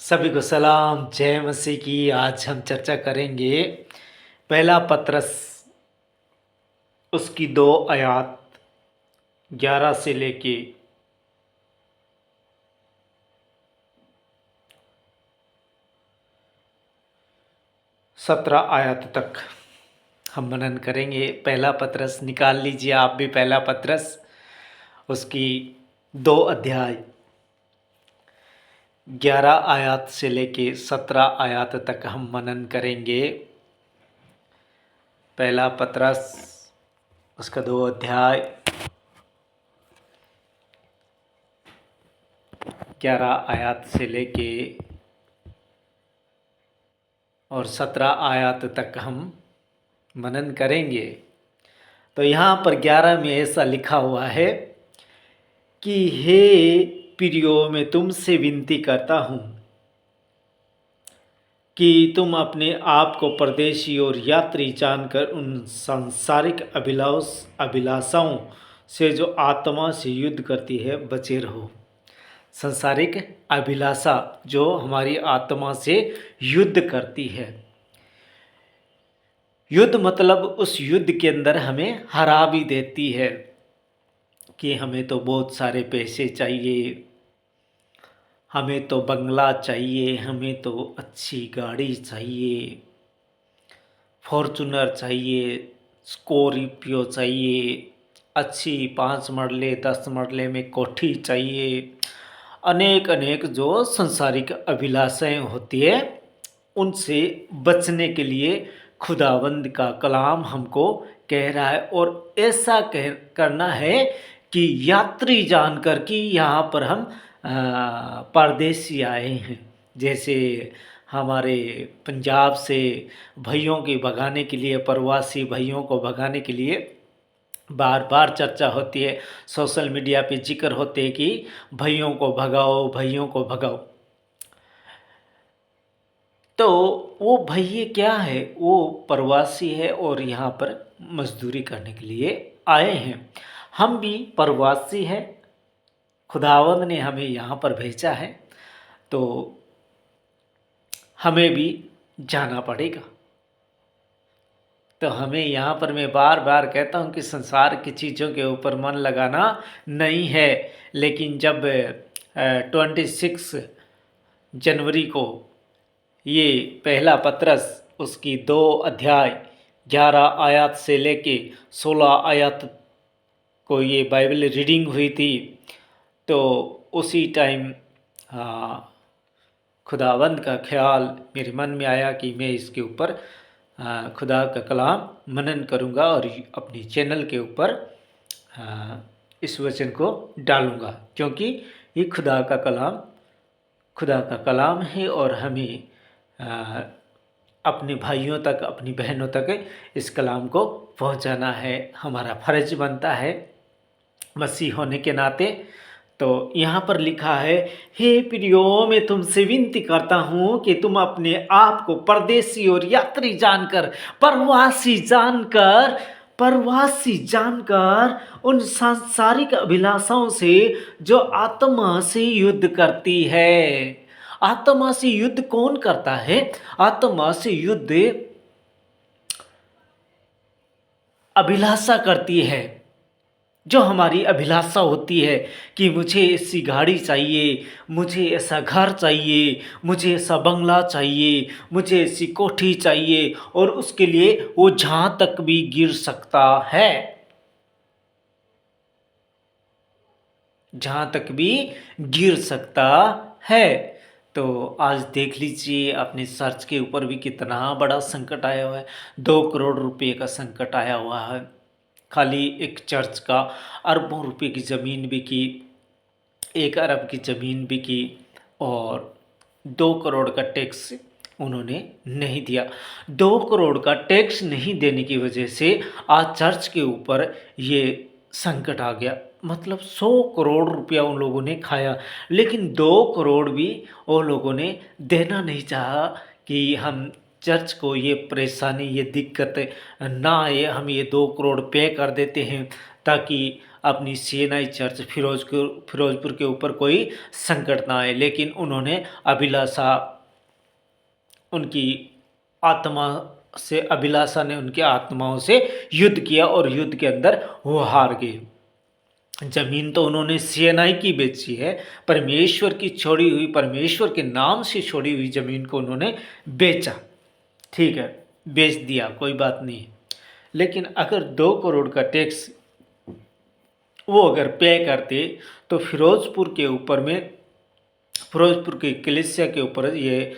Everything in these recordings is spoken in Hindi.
सभी को सलाम, जय मसीह की। आज हम चर्चा करेंगे पहला पतरस, उसकी 2 आयात 11 से लेके 17 आयत तक हम मनन करेंगे। पहला पतरस निकाल लीजिए आप भी, पहला पतरस उसकी 2 अध्याय 11 आयत से लेके 17 आयत तक हम मनन करेंगे। पहला पतरस उसका 2 अध्याय 11 आयत से लेके और 17 आयत तक हम मनन करेंगे। तो यहाँ पर 11 में ऐसा लिखा हुआ है कि हे प्रियो, मैं तुमसे विनती करता हूँ कि तुम अपने आप को परदेशी और यात्री जानकर उन सांसारिक अभिलाषाओं से जो आत्मा से युद्ध करती है बचे रहो। सांसारिक अभिलाषा जो हमारी आत्मा से युद्ध करती है, युद्ध मतलब उस युद्ध के अंदर हमें हरा भी देती है कि हमें तो बहुत सारे पैसे चाहिए, हमें तो बंगला चाहिए, हमें तो अच्छी गाड़ी चाहिए, फॉर्चूनर चाहिए, स्कॉर्पियो चाहिए, अच्छी 5 मरले 10 मरले में कोठी चाहिए। अनेक अनेक जो सांसारिक अभिलाषाएं होती है, उनसे बचने के लिए खुदावंद का कलाम हमको कह रहा है। और ऐसा करना है कि यात्री जानकर कि यहाँ पर हम परदेसी आए हैं। जैसे हमारे पंजाब से भाइयों की भगाने के लिए, प्रवासी भाइयों को भगाने के लिए बार बार चर्चा होती है, सोशल मीडिया पे जिक्र होते हैं कि भाइयों को भगाओ, भाइयों को भगाओ। तो वो भैये क्या है, वो प्रवासी है और यहाँ पर मजदूरी करने के लिए आए हैं। हम भी प्रवासी हैं, खुदावंद ने हमें यहाँ पर भेजा है, तो हमें भी जाना पड़ेगा। तो हमें यहाँ पर, मैं बार बार कहता हूँ कि संसार की चीज़ों के ऊपर मन लगाना नहीं है, लेकिन जब 26 जनवरी को ये पहला पतरस उसकी 2 अध्याय 11 आयत से लेके 16 आयत को ये बाइबल रीडिंग हुई थी, तो उसी टाइम खुदावंद का ख्याल मेरे मन में आया कि मैं इसके ऊपर खुदा का कलाम मनन करूँगा और अपनी चैनल के ऊपर इस वचन को डालूँगा, क्योंकि ये खुदा का कलाम है और हमें अपने भाइयों तक, अपनी बहनों तक इस कलाम को पहुंचाना है, हमारा फर्ज बनता है मसीह होने के नाते। तो यहाँ पर लिखा है, हे प्रियो, मैं तुमसे विनती करता हूँ कि तुम अपने आप को परदेसी और यात्री जानकर, प्रवासी जानकर उन सांसारिक अभिलाषाओं से जो आत्मा से युद्ध करती है। आत्मा से युद्ध कौन करता है? आत्मा से युद्ध अभिलाषा करती है, जो हमारी अभिलाषा होती है कि मुझे ऐसी गाड़ी चाहिए, मुझे ऐसा घर चाहिए, मुझे ऐसा बंगला चाहिए, मुझे ऐसी कोठी चाहिए, और उसके लिए वो जहाँ तक भी गिर सकता है, जहाँ तक भी गिर सकता है। तो आज देख लीजिए, अपने सर्च के ऊपर भी कितना बड़ा संकट आया हुआ है। 2 करोड़ रुपए का संकट आया हुआ है। खाली एक चर्च का अरबों रुपए की ज़मीन बिकी, 1 अरब की ज़मीन बिकी, और 2 करोड़ का टैक्स उन्होंने नहीं दिया। 2 करोड़ का टैक्स नहीं देने की वजह से आज चर्च के ऊपर ये संकट आ गया। मतलब 100 करोड़ रुपया उन लोगों ने खाया, लेकिन 2 करोड़ भी वो लोगों ने देना नहीं चाहा कि हम चर्च को ये परेशानी, ये दिक्कत ना आए, हम ये 2 करोड़ पे कर देते हैं ताकि अपनी सीएनआई चर्च फिरोजपुर के ऊपर कोई संकट ना आए, लेकिन उन्होंने अभिलाषा उनकी आत्मा अभिलाषा ने उनकी आत्माओं से युद्ध किया और युद्ध के अंदर वो हार गए। जमीन तो उन्होंने सीएनआई की बेची है, परमेश्वर की छोड़ी हुई, परमेश्वर के नाम से छोड़ी हुई जमीन को उन्होंने बेचा, ठीक है, बेच दिया, कोई बात नहीं। लेकिन अगर 2 करोड़ का टैक्स वो अगर पे करते तो फिरोजपुर के कलीसिया के ऊपर ये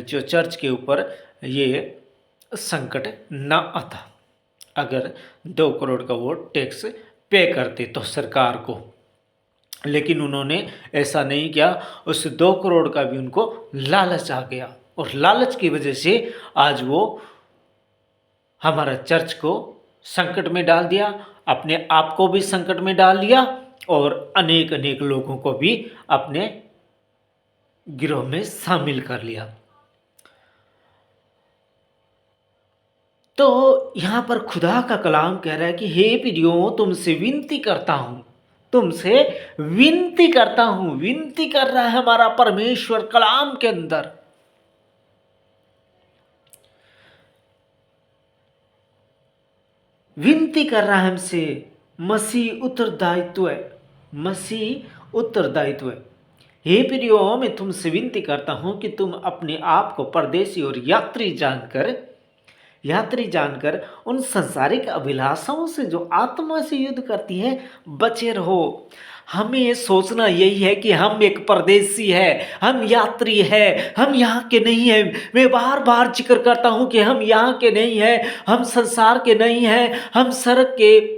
जो चर्च के ऊपर ये संकट ना आता, अगर 2 करोड़ का वो टैक्स पे करते तो सरकार को। लेकिन उन्होंने ऐसा नहीं किया, उस 2 करोड़ का भी उनको लालच आ गया और लालच की वजह से आज वो हमारा चर्च को संकट में डाल दिया, अपने आप को भी संकट में डाल दिया और अनेक अनेक लोगों को भी अपने गिरोह में शामिल कर लिया। तो यहाँ पर खुदा का कलाम कह रहा है कि हे पीढ़ियों, तुमसे विनती करता हूँ, तुमसे विनती करता हूँ। विनती कर रहा है हमारा परमेश्वर कलाम के अंदर। विनती कर रहा है हमसे। मसीह उत्तरदायित्व है। हे प्रियो, मैं तुमसे विनती करता हूँ कि तुम अपने आप को परदेशी और यात्री जानकर उन संसारिक अभिलाषाओं से जो आत्मा से युद्ध करती है बचे रहो। हमें सोचना यही है कि हम एक परदेशी है, हम यात्री है, हम यहाँ के नहीं हैं। मैं बार बार जिक्र करता हूँ कि हम यहाँ के नहीं हैं, हम संसार के नहीं हैं, हम सड़क के,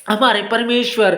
हमारे परमेश्वर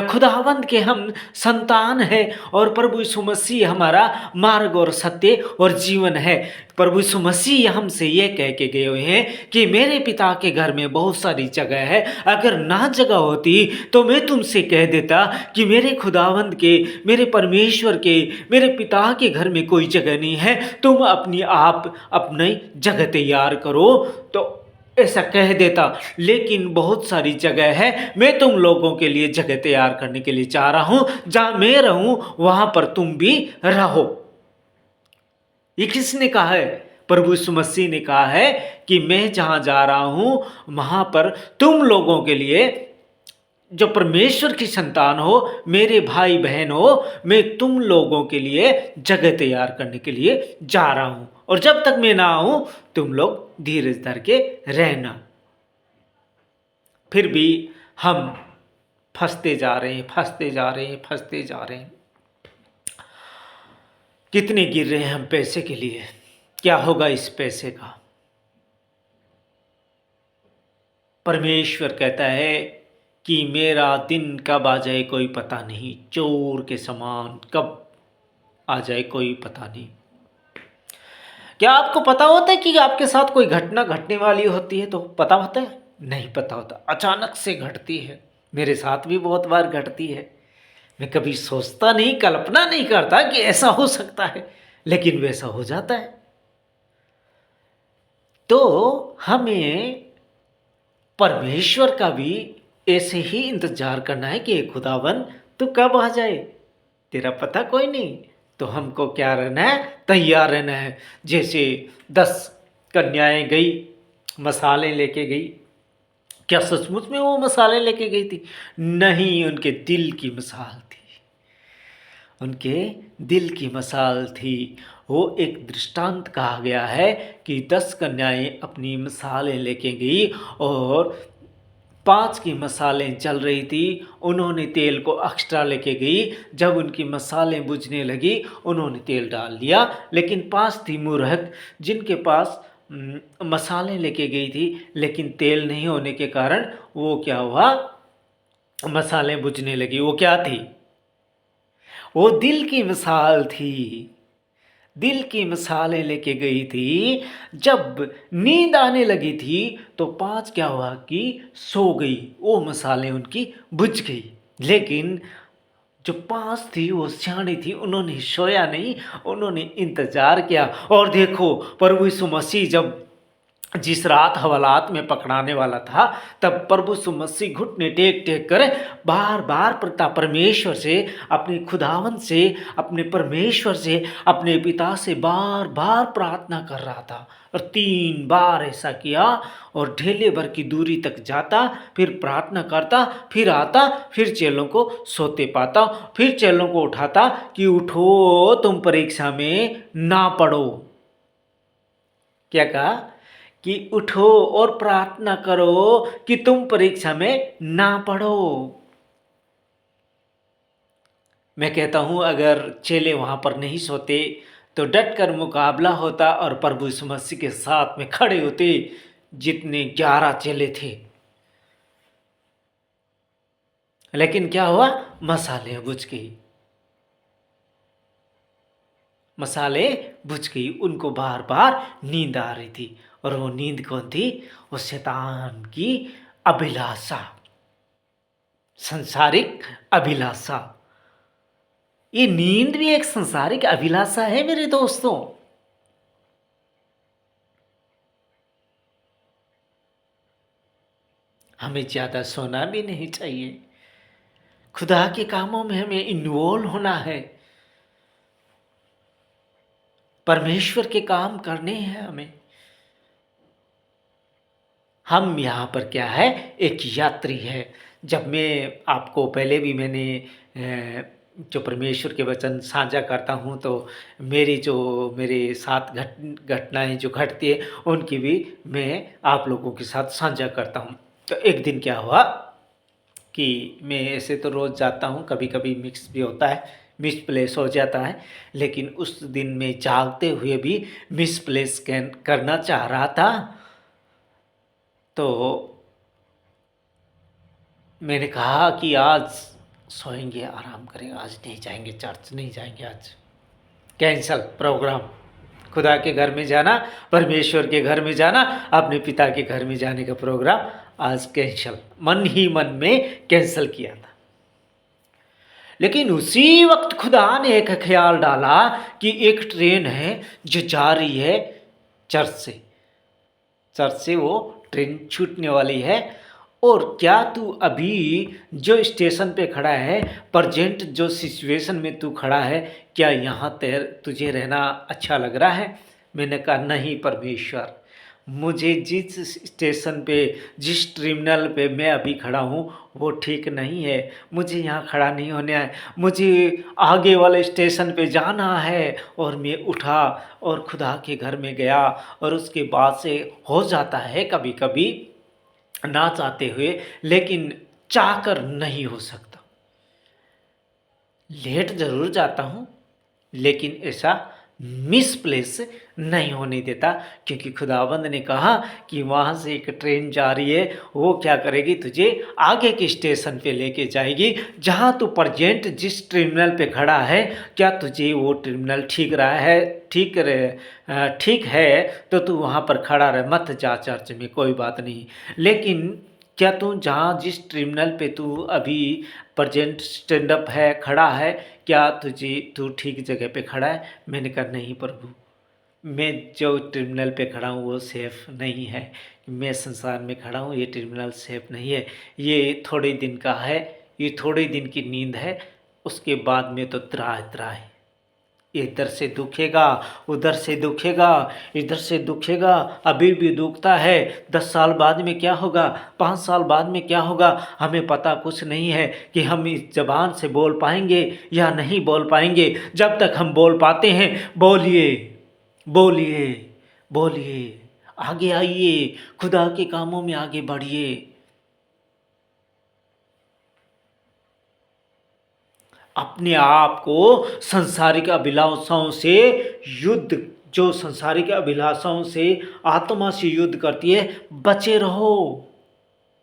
खुदावंद के हम संतान हैं और प्रभु यीशु मसीह हमारा मार्ग और सत्य और जीवन है। प्रभु यीशु मसीह हमसे ये कह के गए हुए हैं कि मेरे पिता के घर में बहुत सारी जगह है, अगर ना जगह होती तो मैं तुमसे कह देता कि मेरे खुदावंद के, मेरे परमेश्वर के, मेरे पिता के घर में कोई जगह नहीं है, तुम अपनी जगह तैयार करो, तो ऐसा कह देता। लेकिन बहुत सारी जगह है, मैं तुम लोगों के लिए जगह तैयार करने के लिए चाह रहा हूं, जहां मैं रहूं वहां पर तुम भी रहो। ये किसने कहा है? प्रभु यीशु मसीह ने कहा है कि मैं जहां जा रहा हूं वहां पर तुम लोगों के लिए, जो परमेश्वर की संतान हो, मेरे भाई बहन हो, मैं तुम लोगों के लिए जगह तैयार करने के लिए जा रहा हूं, और जब तक मैं ना आऊं तुम लोग धीरज धर के रहना। फिर भी हम फंसते जा रहे हैं। कितने गिर रहे हैं हम पैसे के लिए। क्या होगा इस पैसे का? परमेश्वर कहता है कि मेरा दिन कब आ जाए कोई पता नहीं, चोर के समान कब आ जाए कोई पता नहीं। क्या आपको पता होता है कि आपके साथ कोई घटना घटने वाली होती है? तो पता होता है? नहीं पता होता, अचानक से घटती है। मेरे साथ भी बहुत बार घटती है। मैं कभी सोचता नहीं, कल्पना नहीं करता कि ऐसा हो सकता है, लेकिन वैसा हो जाता है। तो हमें परमेश्वर का भी ऐसे ही इंतजार करना है कि खुदावन तू कब आ जाए, तेरा पता कोई नहीं। तो हमको क्या रहना है? तैयार रहना है। जैसे 10 कन्याएं गई, मसाले लेके गई। क्या सचमुच में वो मसाले लेके गई थी? नहीं, उनके दिल की मसाल थी, उनके दिल की मसाल थी। वो एक दृष्टांत कहा गया है कि 10 कन्याएं अपनी मसालें लेके गई और 5 की मसालें जल रही थी। उन्होंने तेल को एक्स्ट्रा लेके गई। जब उनकी मसालें बुझने लगी उन्होंने तेल डाल दिया। लेकिन 5 थी मूर्ख, जिनके पास मसालें लेके गई थी, लेकिन तेल नहीं होने के कारण वो क्या हुआ, मसालें बुझने लगी। वो क्या थी? वो दिल की मिसाल थी। दिल की मिसालें लेके गई थी। जब नींद आने लगी थी तो 5 क्या हुआ कि सो गई, वो मसालें उनकी बुझ गई। लेकिन जो 5 थी वो सियाणी थी, उन्होंने सोया नहीं, उन्होंने इंतजार किया। और देखो, प्रभु यीशु मसीह जब जिस रात हवालात में पकड़ाने वाला था, तब प्रभु यीशु मसीह घुटने टेक टेक कर बार बार पिता परमेश्वर से, अपने खुदावन से, अपने परमेश्वर से, अपने पिता से बार बार प्रार्थना कर रहा था। और 3 बार ऐसा किया और ढेले भर की दूरी तक जाता, फिर प्रार्थना करता, फिर आता, फिर चेलों को सोते पाता, फिर चेलों को उठाता कि उठो, तुम परीक्षा में ना पड़ो। क्या कहा? कि उठो और प्रार्थना करो कि तुम परीक्षा में ना पढ़ो। मैं कहता हूं, अगर चेले वहां पर नहीं सोते तो डट कर मुकाबला होता और प्रभु यीशु मसीह के साथ में खड़े होते, जितने 11 चेले थे। लेकिन क्या हुआ? मसाले बुझ गई, मसाले बुझ गई। उनको बार बार नींद आ रही थी, और वो नींद कौन थी? वो शैतान की अभिलाषा, संसारिक अभिलाषा। ये नींद भी एक संसारिक अभिलाषा है मेरे दोस्तों। हमें ज़्यादा सोना भी नहीं चाहिए, खुदा के कामों में हमें इन्वॉल्व होना है, परमेश्वर के काम करने हैं हमें। हम यहाँ पर क्या है? एक यात्री है। जब मैं आपको पहले भी मैंने जो परमेश्वर के वचन साझा करता हूँ, तो मेरे साथ घटनाएं जो घटती है उनकी भी मैं आप लोगों के साथ साझा करता हूँ। तो एक दिन क्या हुआ कि मैं ऐसे तो रोज़ जाता हूँ, कभी कभी मिक्स भी होता है, मिस प्लेस हो जाता है, लेकिन उस दिन मैं जागते हुए भी मिस प्लेस करना चाह रहा था। तो मैंने कहा कि आज सोएंगे, आराम करेंगे, आज नहीं जाएंगे, चर्च नहीं जाएंगे, आज कैंसल प्रोग्राम। खुदा के घर में जाना, परमेश्वर के घर में जाना, अपने पिता के घर में जाने का प्रोग्राम आज कैंसल, मन ही मन में कैंसल किया था। लेकिन उसी वक्त खुदा ने एक ख्याल डाला कि एक ट्रेन है जो जा रही है चर्च से, चर्च से वो ट्रेन छूटने वाली है। और क्या तू अभी जो स्टेशन पे खड़ा है, प्रजेंट जो सिचुएशन में तू खड़ा है, क्या यहाँ तुझे रहना अच्छा लग रहा है? मैंने कहा नहीं परमेश्वर, मुझे जिस स्टेशन पे, जिस टर्मिनल पे मैं अभी खड़ा हूँ वो ठीक नहीं है, मुझे यहाँ खड़ा नहीं होना है, मुझे आगे वाले स्टेशन पे जाना है। और मैं उठा और खुदा के घर में गया। और उसके बाद से हो जाता है कभी कभी ना चाहते हुए, लेकिन चाहकर नहीं हो सकता। लेट जरूर जाता हूँ, लेकिन ऐसा मिस प्लेस नहीं होने देता, क्योंकि खुदाबंद ने कहा कि वहाँ से एक ट्रेन जा रही है, वो क्या करेगी? तुझे आगे के स्टेशन पे लेके जाएगी, जहाँ तू प्रजेंट जिस टर्मिनल पे खड़ा है, क्या तुझे वो टर्मिनल ठीक रहा है? ठीक है तो तू वहाँ पर खड़ा रह, मत जा चर्च में, कोई बात नहीं। लेकिन क्या तू जहाँ जिस टर्मिनल पे तू अभी प्रजेंट स्टैंड अप है, खड़ा है, क्या तू ठीक जगह पे खड़ा है? मैंने कहा नहीं प्रभु, मैं जो टर्मिनल पे खड़ा हूँ वो सेफ़ नहीं है, मैं संसार में खड़ा हूँ, ये टर्मिनल सेफ़ नहीं है, ये थोड़े दिन का है, ये थोड़े दिन की नींद है, उसके बाद में तो त्राह त्राह, इधर से दुखेगा, उधर से दुखेगा, इधर से दुखेगा, अभी भी दुखता है। 10 साल बाद में क्या होगा, 5 साल बाद में क्या होगा, हमें पता कुछ नहीं है कि हम इस ज़बान से बोल पाएंगे या नहीं बोल पाएंगे। जब तक हम बोल पाते हैं, बोलिए बोलिए बोलिए, आगे आइए, खुदा के कामों में आगे बढ़िए। अपने आप को संसारिक अभिलाषाओं से युद्ध, जो संसारिक अभिलाषाओं से आत्मा से युद्ध करती है, बचे रहो,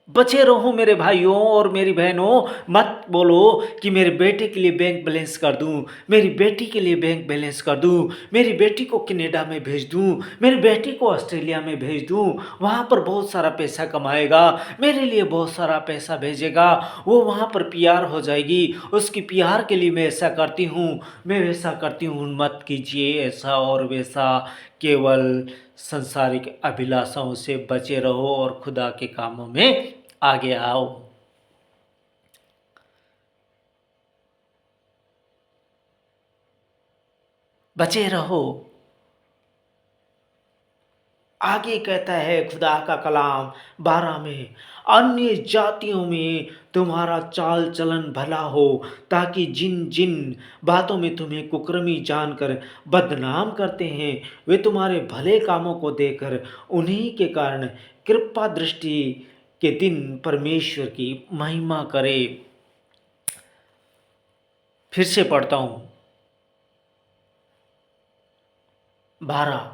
बचे रहो मेरे भाइयों और मेरी बहनों। मत बोलो कि मेरे बेटे के लिए बैंक बैलेंस कर दूं, मेरी बेटी के लिए बैंक बैलेंस कर दूं, मेरी बेटी को कनाडा में भेज दूं, मेरी बेटी को ऑस्ट्रेलिया में भेज दूं, वहाँ पर बहुत सारा पैसा कमाएगा, मेरे लिए बहुत सारा पैसा भेजेगा, वो वहाँ पर पीआर हो जाएगी, उसकी पीआर के लिए मैं ऐसा करती हूँ, मैं वैसा करती हूँ। मत कीजिए ऐसा और वैसा, केवल संसारिक अभिलाषाओं से बचे रहो और खुदा के कामों में आगे आओ। बचे रहो। आगे कहता है खुदा का कलाम 12 में, अन्य जातियों में तुम्हारा चाल चलन भला हो, ताकि जिन जिन बातों में तुम्हें कुकर्मी जानकर बदनाम करते हैं, वे तुम्हारे भले कामों को देखकर उन्हीं के कारण कृपा दृष्टि के दिन परमेश्वर की महिमा करे। फिर से पढ़ता हूँ 12,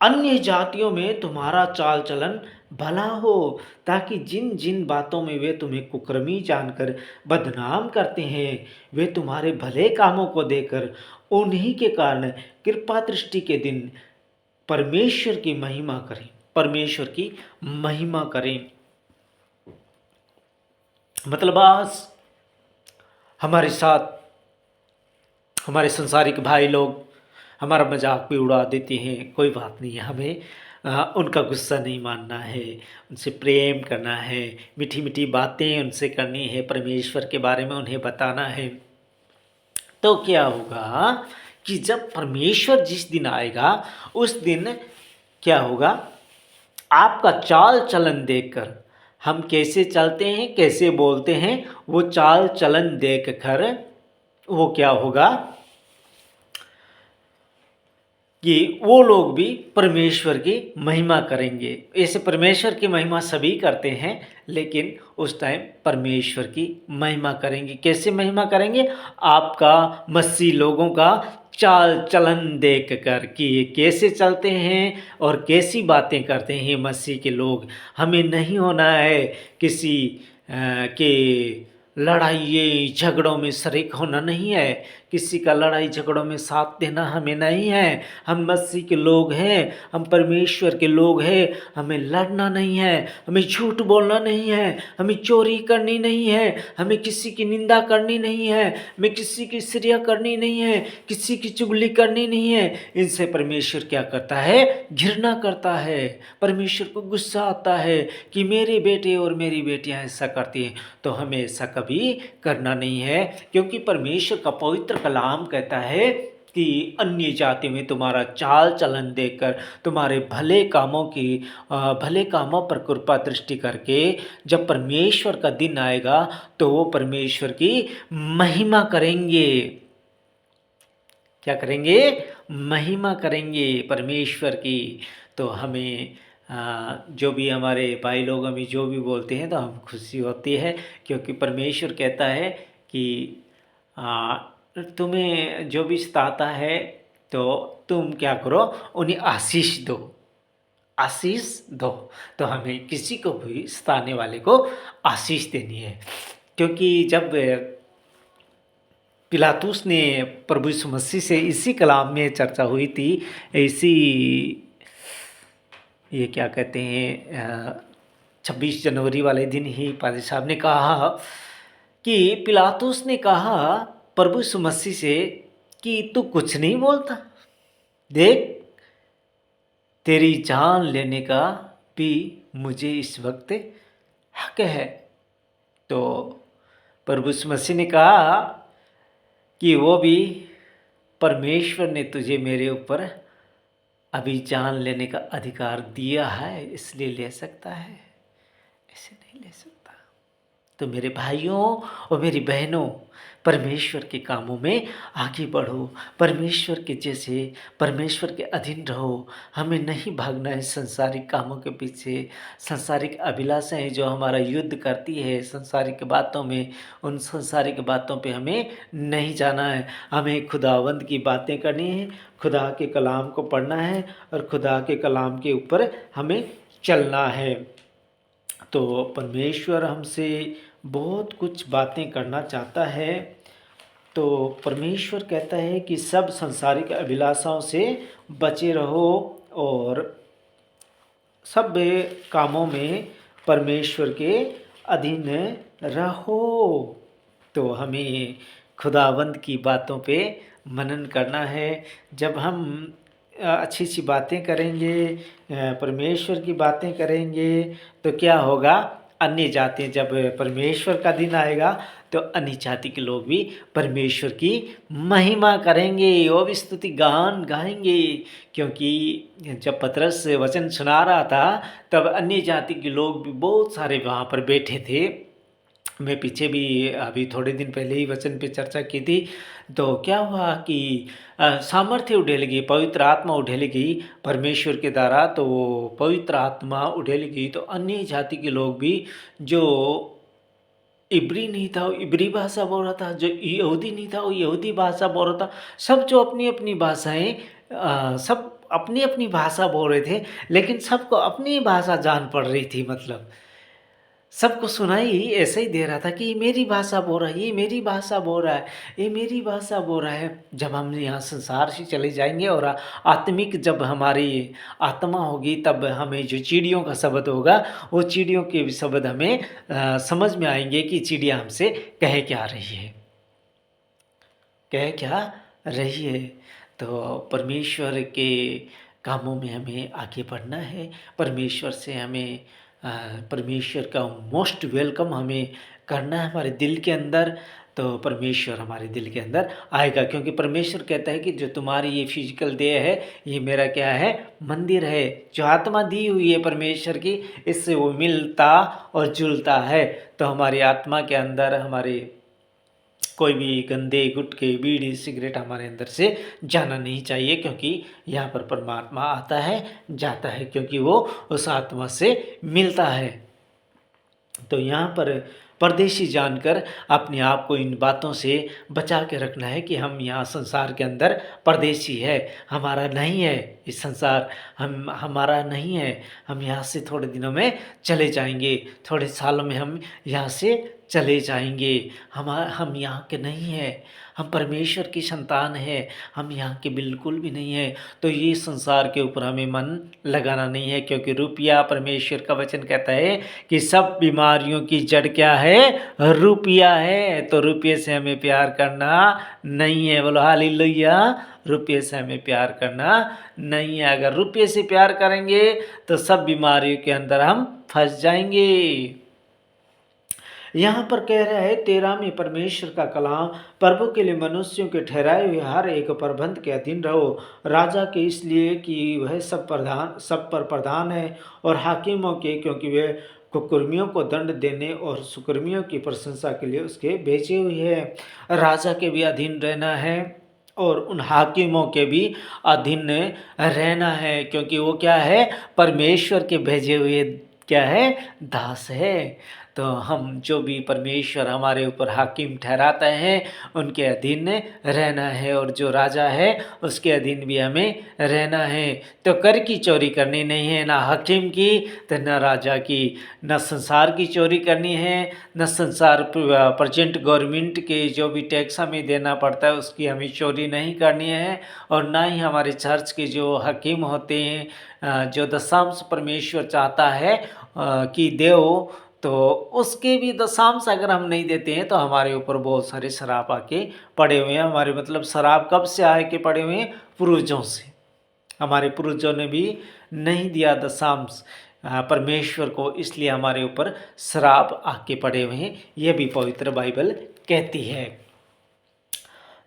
अन्य जातियों में तुम्हारा चाल चलन भला हो, ताकि जिन जिन बातों में वे तुम्हें कुकर्मी जानकर बदनाम करते हैं, वे तुम्हारे भले कामों को देखकर उन्हीं के कारण कृपा दृष्टि के दिन परमेश्वर की महिमा करें। परमेश्वर की महिमा करें मतलब आज हमारे साथ हमारे संसारिक भाई लोग हमारा मजाक भी उड़ा देते हैं, कोई बात नहीं है, हमें उनका गुस्सा नहीं मानना है, उनसे प्रेम करना है, मीठी मीठी बातें उनसे करनी है, परमेश्वर के बारे में उन्हें बताना है। तो क्या होगा कि जब परमेश्वर जिस दिन आएगा उस दिन क्या होगा, आपका चाल चलन देखकर, हम कैसे चलते हैं, कैसे बोलते हैं, वो चाल चलन देखकर वो क्या होगा कि वो लोग भी परमेश्वर की महिमा करेंगे। ऐसे परमेश्वर की महिमा सभी करते हैं, लेकिन उस टाइम परमेश्वर की महिमा करेंगे। कैसे महिमा करेंगे? आपका मसीह लोगों का चाल चलन देख कर कि ये कैसे चलते हैं और कैसी बातें करते हैं मसीह के लोग। हमें नहीं होना है किसी के लड़ाई झगड़ों में शरीक होना नहीं है, किसी का लड़ाई झगड़ों में साथ देना हमें नहीं है। हम मसीह के लोग हैं, हम परमेश्वर के लोग हैं, हमें लड़ना नहीं है, हमें झूठ बोलना नहीं है, हमें चोरी करनी नहीं है, हमें किसी की निंदा करनी नहीं है, हमें किसी की सिरिया करनी नहीं है, किसी की चुगली करनी नहीं है। इनसे परमेश्वर क्या करता है? घृणा करता है। परमेश्वर को गुस्सा आता है कि मेरे बेटे और मेरी बेटियां ऐसा करती हैं। तो हमें ऐसा कभी करना नहीं है, क्योंकि परमेश्वर का पवित्र कलाम कहता है कि अन्य जाति में तुम्हारा चाल चलन देखकर तुम्हारे भले कामों पर कृपा दृष्टि करके जब परमेश्वर का दिन आएगा तो वो परमेश्वर की महिमा करेंगे। क्या करेंगे? महिमा करेंगे परमेश्वर की। तो हमें जो भी हमारे भाई लोग हमें जो भी बोलते हैं तो हम खुशी होती है, क्योंकि परमेश्वर कहता है कि तुम्हें जो भी सताता है तो तुम क्या करो? उन्हें आशीष दो, आशीष दो। तो हमें किसी को भी सताने वाले को आशीष देनी है, क्योंकि जब पिलातुस ने प्रभु यीशु मसीह से इसी कलाम में चर्चा हुई थी, इसी ये क्या कहते हैं 26 जनवरी वाले दिन ही पादरी साहब ने कहा कि पिलातुस ने कहा प्रभु यीशु मसीह से कि तू कुछ नहीं बोलता, देख तेरी जान लेने का भी मुझे इस वक्त हक है। तो प्रभु यीशु मसीह ने कहा कि वो भी परमेश्वर ने तुझे मेरे ऊपर अभी जान लेने का अधिकार दिया है, इसलिए ले सकता है, ऐसे नहीं ले सकता। तो मेरे भाइयों और मेरी बहनों, परमेश्वर के कामों में आगे बढ़ो, परमेश्वर के जैसे परमेश्वर के अधीन रहो। हमें नहीं भागना है संसारिक कामों के पीछे, संसारिक अभिलाषाएं जो हमारा युद्ध करती है संसारिक बातों में, उन संसारिक बातों पे हमें नहीं जाना है। हमें खुदावंद की बातें करनी है, खुदा के कलाम को पढ़ना है और खुदा के कलाम के ऊपर हमें चलना है। तो परमेश्वर हमसे बहुत कुछ बातें करना चाहता है। तो परमेश्वर कहता है कि सब संसारिक अभिलाषाओं से बचे रहो और सब कामों में परमेश्वर के अधीन रहो। तो हमें खुदावंद की बातों पे मनन करना है। जब हम अच्छी अच्छी बातें करेंगे, परमेश्वर की बातें करेंगे, तो क्या होगा, अन्य जाति जब परमेश्वर का दिन आएगा तो अन्य जाति के लोग भी परमेश्वर की महिमा करेंगे, वो भी स्तुति गान गाएंगे। क्योंकि जब पतरस वचन सुना रहा था तब अन्य जाति के लोग भी बहुत सारे वहाँ पर बैठे थे। मैं पीछे भी अभी थोड़े दिन पहले ही वचन पे चर्चा की थी। तो क्या हुआ कि सामर्थ्य उड़ेलगी, पवित्र आत्मा उड़ेलगी परमेश्वर के द्वारा। तो वो पवित्र आत्मा उड़ेलगी तो अन्य जाति के लोग भी, जो इब्री नहीं था वो इब्री भाषा बोल रहा था, जो यहूदी नहीं था वो यहूदी भाषा बोल रहा था। सब जो अपनी अपनी भाषाएं, सब अपनी अपनी भाषा बोल रहे थे, लेकिन सबको अपनी भाषा जान पड़ रही थी। मतलब सबको सुनाई ऐसे ही दे रहा था कि ये मेरी भाषा बोल रहा है, ये मेरी भाषा बोल रहा है, ये मेरी भाषा बोल रहा है। जब हम यहाँ संसार से चले जाएंगे और आत्मिक जब हमारी आत्मा होगी, तब हमें जो चिड़ियों का शब्द होगा, वो चिड़ियों के भी शब्द हमें समझ में आएंगे कि चिड़िया हमसे कह क्या रही है, कह क्या रही है। तो परमेश्वर के कामों में हमें आगे बढ़ना है। परमेश्वर से हमें परमेश्वर का मोस्ट वेलकम हमें करना है हमारे दिल के अंदर। तो परमेश्वर हमारे दिल के अंदर आएगा, क्योंकि परमेश्वर कहता है कि जो तुम्हारी ये फिजिकल देह है, ये मेरा क्या है, मंदिर है। जो आत्मा दी हुई है परमेश्वर की, इससे वो मिलता और जुलता है। तो हमारी आत्मा के अंदर हमारे कोई भी गंदे गुटखे बीड़ी सिगरेट हमारे अंदर से जाना नहीं चाहिए, क्योंकि यहाँ पर परमात्मा आता है जाता है, क्योंकि वो उस आत्मा से मिलता है। तो यहाँ पर परदेशी जानकर अपने आप को इन बातों से बचा के रखना है कि हम यहाँ संसार के अंदर परदेशी है, हमारा नहीं है इस संसार, हमारा नहीं है। हम यहाँ से थोड़े दिनों में चले जाएंगे, थोड़े सालों में हम यहाँ से चले जाएंगे। हम यहाँ के नहीं हैं, हम परमेश्वर की संतान है, हम यहाँ के बिल्कुल भी नहीं है। तो ये संसार के ऊपर हमें मन लगाना नहीं है, क्योंकि रुपया, परमेश्वर का वचन कहता है कि सब बीमारियों की जड़ क्या है, रुपया है। तो रुपये से हमें प्यार करना नहीं है। बोलो हालेलुया। रुपये से हमें प्यार करना नहीं है। अगर रुपये से प्यार करेंगे तो सब बीमारियों के अंदर हम फंस जाएंगे। यहाँ पर कह रहा है 13 में, परमेश्वर का कलाम, प्रभु के लिए मनुष्यों के ठहराए हुए हर एक प्रबंध के अधीन रहो, राजा के इसलिए कि वह सब पर प्रधान है, और हाकिमों के क्योंकि वे कुकर्मियों को दंड देने और सुकर्मियों की प्रशंसा के लिए उसके भेजे हुए हैं। राजा के भी अधीन रहना है और उन हाकिमों के भी अधीन रहना है, क्योंकि वो क्या है, परमेश्वर के भेजे हुए क्या है, दास है। तो हम जो भी परमेश्वर हमारे ऊपर हाकिम ठहराता है उनके अधीन रहना है, और जो राजा है उसके अधीन भी हमें रहना है। तो कर की चोरी करनी नहीं है, ना हाकिम की तो न राजा की, न संसार की चोरी करनी है, न संसार प्रेजेंट गवर्नमेंट के जो भी टैक्स हमें देना पड़ता है उसकी हमें चोरी नहीं करनी है, और ना ही हमारे चर्च के जो हकीम होते हैं, जो दशांश परमेश्वर चाहता है कि देव, तो उसके भी दशांश अगर हम नहीं देते हैं तो हमारे ऊपर बहुत सारे शराब आके पड़े हुए हैं। हमारे मतलब शराब कब से आके पड़े हुए हैं, पूर्वजों से। हमारे पूर्वजों ने भी नहीं दिया दशांश परमेश्वर को, इसलिए हमारे ऊपर शराब आके पड़े हुए हैं। यह भी पवित्र बाइबल कहती है।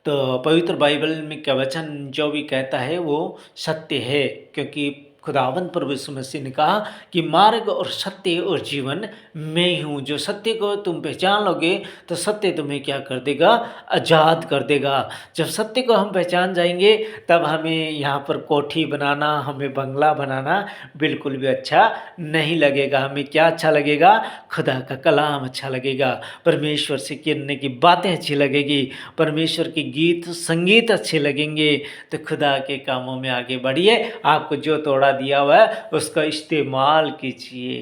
तो पवित्र बाइबल में का वचन जो भी कहता है वो सत्य है, क्योंकि खुदावंद प्रभु यीशु मसीह ने कहा कि मार्ग और सत्य और जीवन मैं ही हूँ। जो सत्य को तुम पहचान लोगे तो सत्य तुम्हें क्या कर देगा, आज़ाद कर देगा। जब सत्य को हम पहचान जाएंगे तब हमें यहाँ पर कोठी बनाना, हमें बंगला बनाना बिल्कुल भी अच्छा नहीं लगेगा। हमें क्या अच्छा लगेगा, खुदा का कलाम अच्छा लगेगा, परमेश्वर से करने की बातें अच्छी लगेगी, परमेश्वर के गीत संगीत अच्छे लगेंगे। तो खुदा के कामों में आगे बढ़िए, आपको जो तोड़ा दिया हुआ है उसका इस्तेमाल कीजिए।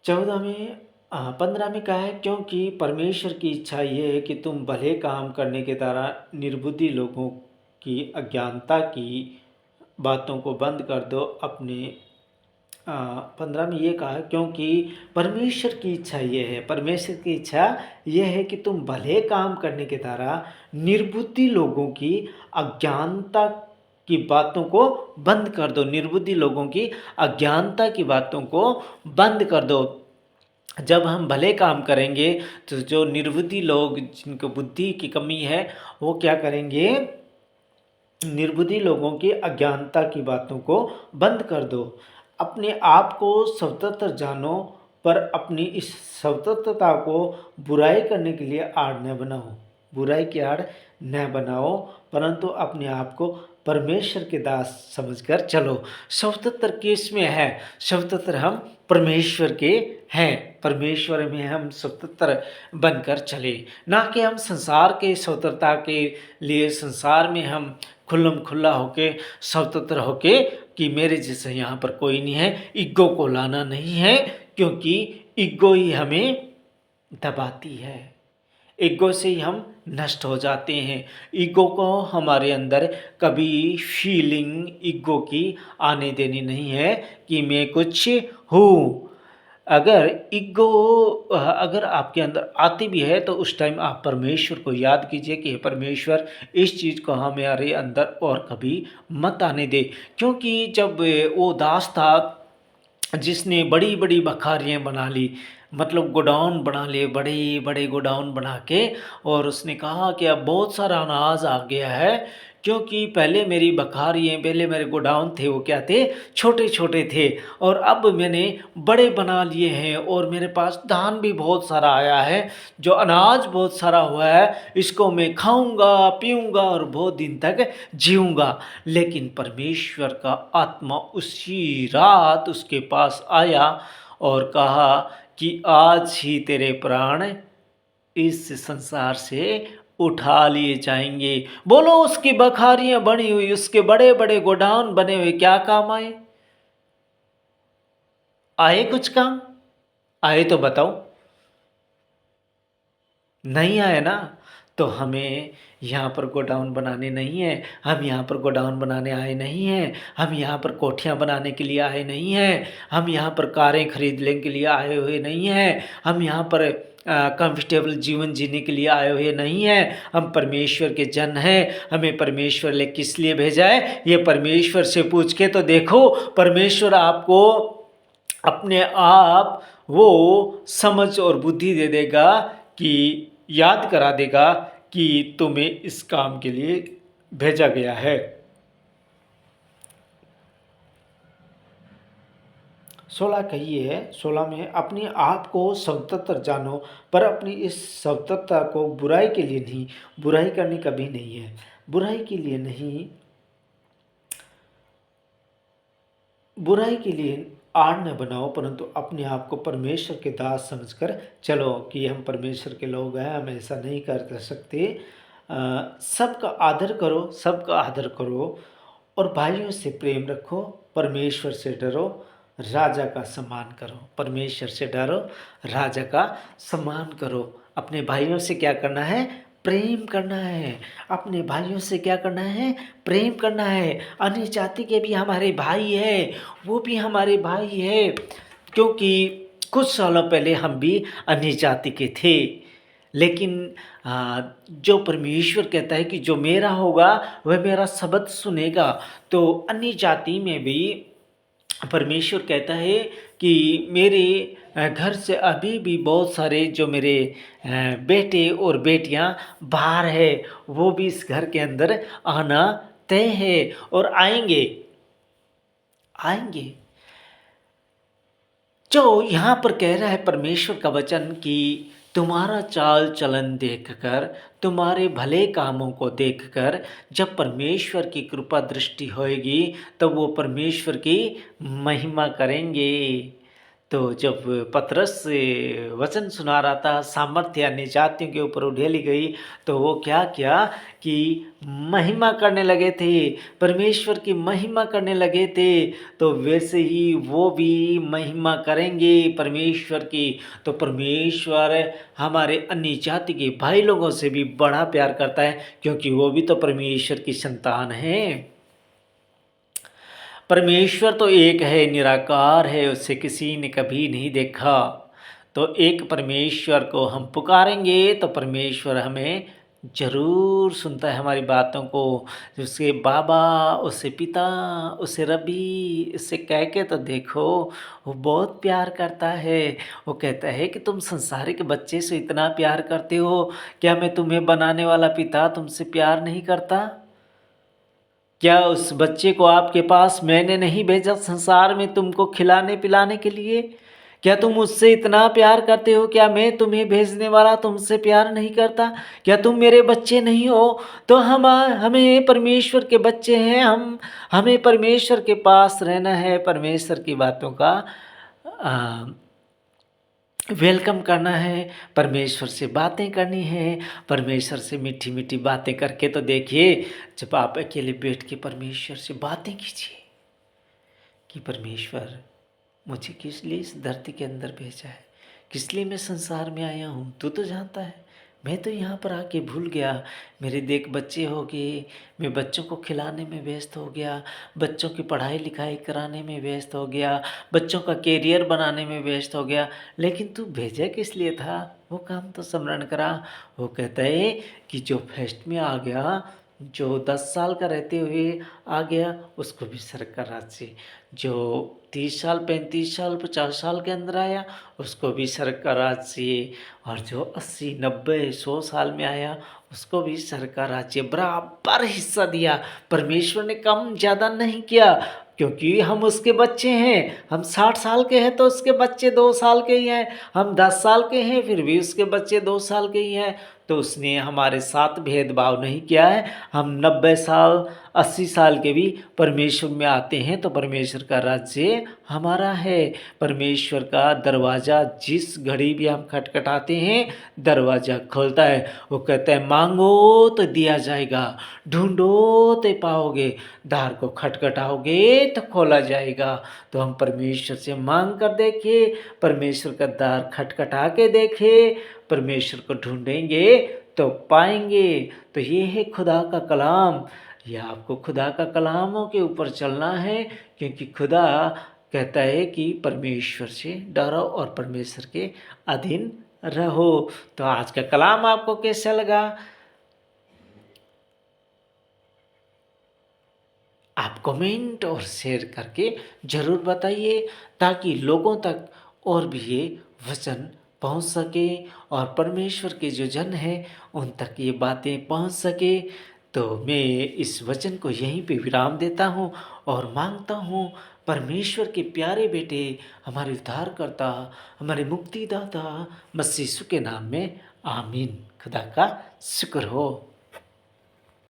14 में 15 में कहा है, क्योंकि परमेश्वर की इच्छा ये है कि तुम भले काम करने के द्वारा निर्बुद्धि लोगों की अज्ञानता की बातों को बंद कर दो, अपने अ, 15 में ये कहा क्योंकि परमेश्वर की इच्छा ये है, परमेश्वर की इच्छा ये है कि तुम भले काम करने के द्वारा निर्बुद्धि लोगों की अज्ञानता की बातों को बंद कर दो, निर्बुद्धि लोगों की अज्ञानता की बातों को बंद कर दो। जब हम भले काम करेंगे तो जो निर्बुद्धि लोग जिनको बुद्धि की कमी है वो क्या करेंगे, निर्बुद्धि लोगों की अज्ञानता की बातों को बंद कर दो। अपने आप को स्वतंत्र जानो, पर अपनी इस स्वतंत्रता को बुराई करने के लिए आड़ न बनाओ। बुराई की आड़ न बनाओ, परंतु अपने आप को परमेश्वर के दास समझकर चलो। स्वतंत्र किस में है? स्वतंत्र हम परमेश्वर के हैं, परमेश्वर में हम स्वतंत्र बनकर चले, ना कि हम संसार के स्वतंत्रता के लिए संसार में हम खुल्लम खुल्ला होके स्वतंत्र होके कि मेरे जैसा यहाँ पर कोई नहीं है। ईगो को लाना नहीं है, क्योंकि ईगो ही हमें दबाती है, ईगो से ही हम नष्ट हो जाते हैं। ईगो को हमारे अंदर कभी फीलिंग ईगो की आने देनी नहीं है कि मैं कुछ हूँ। अगर ईगो अगर आपके अंदर आती भी है तो उस टाइम आप परमेश्वर को याद कीजिए कि हे परमेश्वर, इस चीज़ को हमारे अंदर और कभी मत आने दे। क्योंकि जब वो दास था जिसने बड़ी बड़ी बखारियाँ बना ली, मतलब गोडाउन बना लिए, बड़े बड़े गोडाउन बना के, और उसने कहा कि अब बहुत सारा अनाज आ गया है, क्योंकि पहले मेरी बखारियाँ, पहले मेरे गोडाउन थे वो क्या थे, छोटे छोटे थे, और अब मैंने बड़े बना लिए हैं और मेरे पास धान भी बहुत सारा आया है, जो अनाज बहुत सारा हुआ है, इसको मैं खाऊंगा पीऊंगा और बहुत दिन तक जीऊंगा। लेकिन परमेश्वर का आत्मा उसी रात उसके पास आया और कहा कि आज ही तेरे प्राण इस संसार से उठा लिए जाएंगे। बोलो, उसकी बखारियां बनी हुई, उसके बड़े बड़े गोडाउन बने हुए क्या काम आए? आए कुछ काम? आए तो बताओ। नहीं आए ना? तो हमें यहाँ पर गोडाउन बनाने नहीं है, हम यहाँ पर गोडाउन बनाने आए नहीं हैं, हम यहाँ पर कोठियाँ बनाने के लिए आए नहीं हैं, हम यहाँ पर कारें खरीदने के लिए आए हुए नहीं हैं, हम यहाँ पर कंफर्टेबल जीवन जीने के लिए आए हुए नहीं हैं। हम परमेश्वर के जन हैं। हमें परमेश्वर ने किस लिए भेजा है, ये परमेश्वर से पूछ के तो देखो। परमेश्वर आपको अपने आप वो समझ और बुद्धि दे देगा कि याद करा देगा कि तुम्हें इस काम के लिए भेजा गया है। 16 कहिए है, 16 में अपने आप को स्वतंत्र जानो, पर अपनी इस स्वतंत्रता को बुराई के लिए नहीं, बुराई करनी कभी नहीं है, बुराई के लिए नहीं, बुराई के लिए आड़ न बनाओ, परंतु अपने आप को परमेश्वर के दास समझकर चलो। कि हम परमेश्वर के लोग हैं, हम ऐसा नहीं कर सकते। सबका आदर करो, सबका आदर करो, और भाइयों से प्रेम रखो, परमेश्वर से डरो, राजा का सम्मान करो। परमेश्वर से डरो, राजा का सम्मान करो। अपने भाइयों से क्या करना है? प्रेम करना है। अपने भाइयों से क्या करना है? प्रेम करना है। अन्य जाति के भी हमारे भाई है, वो भी हमारे भाई है, क्योंकि कुछ सालों पहले हम भी अन्य जाति के थे। लेकिन जो परमेश्वर कहता है कि जो मेरा होगा वह मेरा शब्द सुनेगा, तो अन्य जाति में भी परमेश्वर कहता है कि मेरे घर से अभी भी बहुत सारे जो मेरे बेटे और बेटियां बाहर है, वो भी इस घर के अंदर आना तय है और आएंगे, आएंगे। जो यहाँ पर कह रहा है परमेश्वर का वचन कि तुम्हारा चाल चलन देखकर, तुम्हारे भले कामों को देखकर जब परमेश्वर की कृपा दृष्टि होएगी, तब वो परमेश्वर की महिमा करेंगे। तो जब पतरस वचन सुना रहा था, सामर्थ्य अन्य जातियों के ऊपर उधेली गई, तो वो क्या किया कि महिमा करने लगे थे, परमेश्वर की महिमा करने लगे थे। तो वैसे ही वो भी महिमा करेंगे परमेश्वर की। तो परमेश्वर हमारे अन्य जाति के भाई लोगों से भी बड़ा प्यार करता है, क्योंकि वो भी तो परमेश्वर की संतान हैं। परमेश्वर तो एक है, निराकार है, उसे किसी ने कभी नहीं देखा। तो एक परमेश्वर को हम पुकारेंगे तो परमेश्वर हमें ज़रूर सुनता है हमारी बातों को। उसके बाबा, उससे पिता, उससे रब्बी, उससे कह के तो देखो, वो बहुत प्यार करता है। वो कहता है कि तुम संसारिक बच्चे से इतना प्यार करते हो, क्या मैं तुम्हें बनाने वाला पिता तुमसे प्यार नहीं करता? क्या उस बच्चे को आपके पास मैंने नहीं भेजा संसार में तुमको खिलाने-पिलाने के लिए? क्या तुम मुझसे इतना प्यार करते हो? क्या मैं तुम्हें भेजने वाला तुमसे प्यार नहीं करता? क्या तुम मेरे बच्चे नहीं हो? तो हमें परमेश्वर के बच्चे हैं हम, हमें परमेश्वर के पास रहना है, परमेश्वर की बातों का अ, वेलकम करना है, परमेश्वर से बातें करनी है, परमेश्वर से मीठी-मीठी बातें करके तो देखिए, जब आप अकेले बैठ के परमेश्वर से बातें कीजिए कि परमेश्वर मुझे किस लिए इस धरती के अंदर भेजा है, किस लिए मैं संसार में आया हूँ, तू तो जानता है। मैं तो यहाँ पर आके भूल गया, मेरे देख बच्चे हो गए, मैं बच्चों को खिलाने में व्यस्त हो गया, बच्चों की पढ़ाई लिखाई कराने में व्यस्त हो गया, बच्चों का करियर बनाने में व्यस्त हो गया, लेकिन तू भेजा किस लिए था, वो काम तो स्मरण करा। वो कहता है कि जो फर्स्ट में आ गया, जो 10 साल का रहते हुए आ गया, उसको भी स्वर्ग का राज्य, जो 30 साल, 35 साल, 50 साल के अंदर आया, उसको भी स्वर्ग का राज्य, और जो 80, 90, 100 साल में आया, उसको भी स्वर्ग का राज्य बराबर हिस्सा दिया। परमेश्वर ने कम ज़्यादा नहीं किया, क्योंकि हम उसके बच्चे हैं। हम 60 साल के हैं तो उसके बच्चे 2 साल के ही हैं, हम 10 साल के हैं फिर भी उसके बच्चे 2 साल के ही हैं। तो उसने हमारे साथ भेदभाव नहीं किया है। हम 90 साल, 80 साल के भी परमेश्वर में आते हैं तो परमेश्वर का राज्य हमारा है। परमेश्वर का दरवाज़ा जिस घड़ी भी हम खटखटाते हैं, दरवाज़ा खोलता है। वो कहता है मांगो तो दिया जाएगा, ढूंढो तो पाओगे, द्वार को खटखटाओगे तो खोला जाएगा। तो हम परमेश्वर से मांग कर देखें, परमेश्वर का द्वार खटखटा के देखें, परमेश्वर को ढूंढेंगे तो पाएंगे। तो ये है खुदा का कलाम। या आपको खुदा का कलामों के ऊपर चलना है, क्योंकि खुदा कहता है कि परमेश्वर से डरो और परमेश्वर के अधीन रहो। तो आज का कलाम आपको कैसा लगा? आप कमेंट और शेयर करके ज़रूर बताइए, ताकि लोगों तक और भी ये वचन पहुंच सके और परमेश्वर के जो जन हैं उन तक ये बातें पहुंच सके। तो मैं इस वचन को यहीं पे विराम देता हूं और मांगता हूं परमेश्वर के प्यारे बेटे, हमारे उद्धारकर्ता, हमारे मुक्तिदाता मसीह यीशु के नाम में आमीन। खुदा का शुक्र हो।